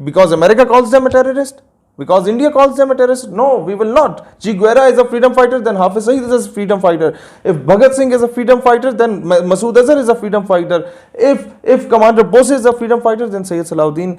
Because America calls them a terrorist? Because India calls them a terrorist? No, we will not. Che Guevara is a freedom fighter, then Hafiz Saeed is a freedom fighter. If Bhagat Singh is a freedom fighter, then Masood Azhar is a freedom fighter. If Commander Bose is a freedom fighter, then Sayyid Salahuddin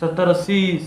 70-80